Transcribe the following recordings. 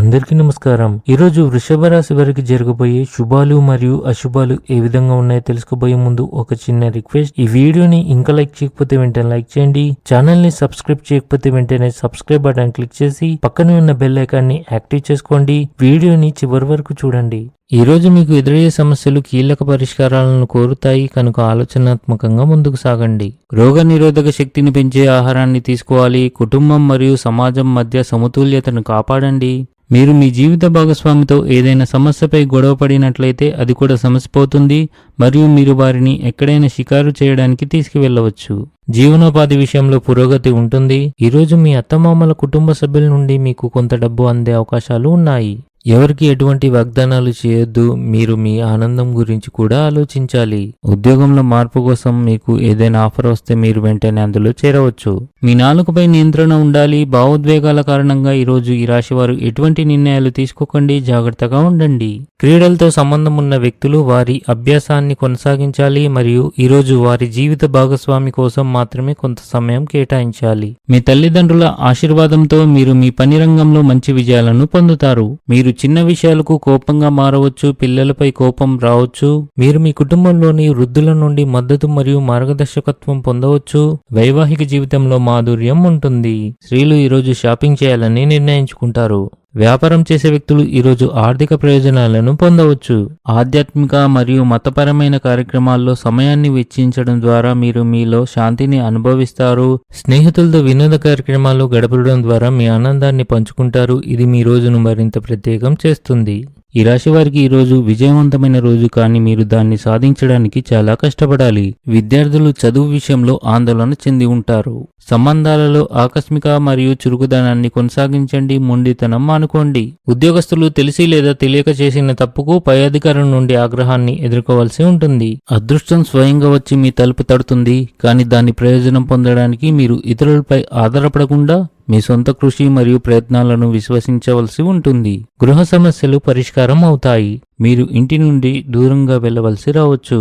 అందరికీ నమస్కారం. ఈరోజు వృషభ రాశి వారికి జరగబోయే శుభాలు మరియు అశుభాలు ఏ విధంగా ఉన్నాయో తెలుసుకోబోయే ముందు ఒక చిన్న రిక్వెస్ట్. ఈ వీడియోని ఇంకా లైక్ చేయకపోతే వెంటనే లైక్ చేయండి. ఛానల్ ని సబ్స్క్రైబ్ చేయకపోతే వెంటనే సబ్స్క్రైబ్ బటన్ క్లిక్ చేసి పక్కనే ఉన్న బెల్ ఐకాన్ ని యాక్టివ్ చేసుకోండి. వీడియోని చివరి వరకు చూడండి. ఈ రోజు మీకు ఎదురయ్యే సమస్యలు కీలక పరిష్కారాలను కోరుతాయి కనుక ఆలోచనాత్మకంగా ముందుకు సాగండి. రోగ నిరోధక శక్తిని పెంచే ఆహారాన్ని తీసుకోవాలి. కుటుంబం మరియు సమాజం మధ్య సమతుల్యతను కాపాడండి. మీరు మీ జీవిత భాగస్వామితో ఏదైనా సమస్యపై గొడవ పడినట్లయితే అది కూడా సమసిపోతుంది మరియు మీరు వారిని ఎక్కడైనా షికారు చేయడానికి తీసుకువెళ్లవచ్చు. జీవనోపాధి విషయంలో పురోగతి ఉంటుంది. ఈరోజు మీ అత్తమామల కుటుంబ సభ్యుల నుండి మీకు కొంత డబ్బు అందే అవకాశాలు ఉన్నాయి. ఎవరికి ఎటువంటి వాగ్దానాలు చేయొద్దు. మీరు మీ ఆనందం గురించి కూడా ఆలోచించాలి. ఉద్యోగంలో మార్పు కోసం మీకు ఏదైనా ఆఫర్ వస్తే మీరు వెంటనే అందులో చేరవచ్చు. మీ నాలుకపై నియంత్రణ ఉండాలి. భావోద్వేగాల కారణంగా ఈరోజు ఈ రాశి వారు ఎటువంటి నిర్ణయాలు తీసుకోకండి. జాగ్రత్తగా ఉండండి. క్రీడలతో సంబంధం ఉన్న వ్యక్తులు వారి అభ్యాసాన్ని కొనసాగించాలి మరియు ఈరోజు వారి జీవిత భాగస్వామి కోసం మాత్రమే కొంత సమయం కేటాయించాలి. మీ తల్లిదండ్రుల ఆశీర్వాదంతో మీరు మీ పని రంగంలో మంచి విజయాలను పొందుతారు. మీరు చిన్న విషయాలకు కోపంగా మారవచ్చు. పిల్లలపై కోపం రావచ్చు. మీరు మీ కుటుంబంలోని వృద్ధుల నుండి మద్దతు మరియు మార్గదర్శకత్వం పొందవచ్చు. వైవాహిక జీవితంలో మాధుర్యం ఉంటుంది. స్త్రీలు ఈరోజు షాపింగ్ చేయాలని నిర్ణయించుకుంటారు. వ్యాపారం చేసే వ్యక్తులు ఈరోజు ఆర్థిక ప్రయోజనాలను పొందవచ్చు. ఆధ్యాత్మిక మరియు మతపరమైన కార్యక్రమాల్లో సమయాన్ని వెచ్చించడం ద్వారా మీరు మీలో శాంతిని అనుభవిస్తారు. స్నేహితులతో వినోద కార్యక్రమాల్లో గడపడం ద్వారా మీ ఆనందాన్ని పంచుకుంటారు. ఇది మీ రోజును మరింత ప్రత్యేకం చేస్తుంది. ఈ రాశి వారికి ఈరోజు విజయవంతమైన రోజు, కానీ మీరు దాన్ని సాధించడానికి చాలా కష్టపడాలి. విద్యార్థులు చదువు విషయంలో ఆందోళన చెంది ఉంటారు. సంబంధాలలో ఆకస్మిక మరియు చురుకుదనాన్ని కొనసాగించండి. మొండితనం మానుకోండి. ఉద్యోగస్తులు తెలిసి లేదా తెలియక చేసిన తప్పుకు పై అధికారుల నుండి ఆగ్రహాన్ని ఎదుర్కోవాల్సి ఉంటుంది. అదృష్టం స్వయంగా వచ్చి మీ తలుపు తడుతుంది, కానీ దాని ప్రయోజనం పొందడానికి మీరు ఇతరులపై ఆధారపడకుండా మీ సొంత కృషి మరియు ప్రయత్నాలను విశ్వసించవలసి ఉంటుంది. గృహ సమస్యలు పరిష్కారం అవుతాయి. మీరు ఇంటి నుండి దూరంగా వెళ్ళవలసి రావచ్చు.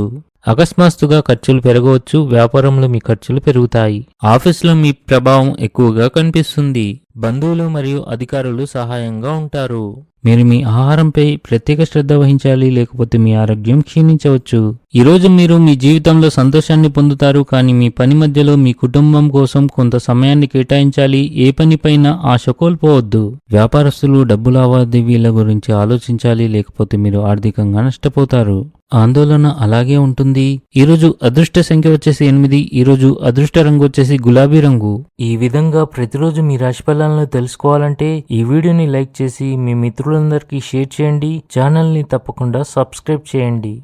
అకస్మాత్తుగా ఖర్చులు పెరగవచ్చు. వ్యాపారంలో మీ ఖర్చులు పెరుగుతాయి. ఆఫీసులో మీ ప్రభావం ఎక్కువగా కనిపిస్తుంది. బంధువులు మరియు అధికారులు సహాయంగా ఉంటారు. మీరు మీ ఆహారంపై ప్రత్యేక శ్రద్ధ వహించాలి, లేకపోతే మీ ఆరోగ్యం క్షీణించవచ్చు. ఈరోజు మీరు మీ జీవితంలో సంతోషాన్ని పొందుతారు, కానీ మీ పని మధ్యలో మీ కుటుంబం కోసం కొంత సమయాన్ని కేటాయించాలి. ఏ పనిపైన ఆశ కోల్పోవద్దు. వ్యాపారస్తులు డబ్బు లావాదేవీల గురించి ఆలోచించాలి, లేకపోతే మీరు ఆర్థికంగా నష్టపోతారు. ఆందోళన అలాగే ఉంటుంది. ఈరోజు అదృష్ట సంఖ్య వచ్చేసి 8. ఈరోజు అదృష్ట రంగు వచ్చేసి గులాబీ రంగు. ఈ విధంగా ప్రతిరోజు మీ రాశి ఫలాలను తెలుసుకోవాలంటే ఈ వీడియోని లైక్ చేసి మీ మిత్రులందరికీ షేర్ చేయండి. ఛానల్ ని తప్పకుండా సబ్స్క్రైబ్ చేయండి.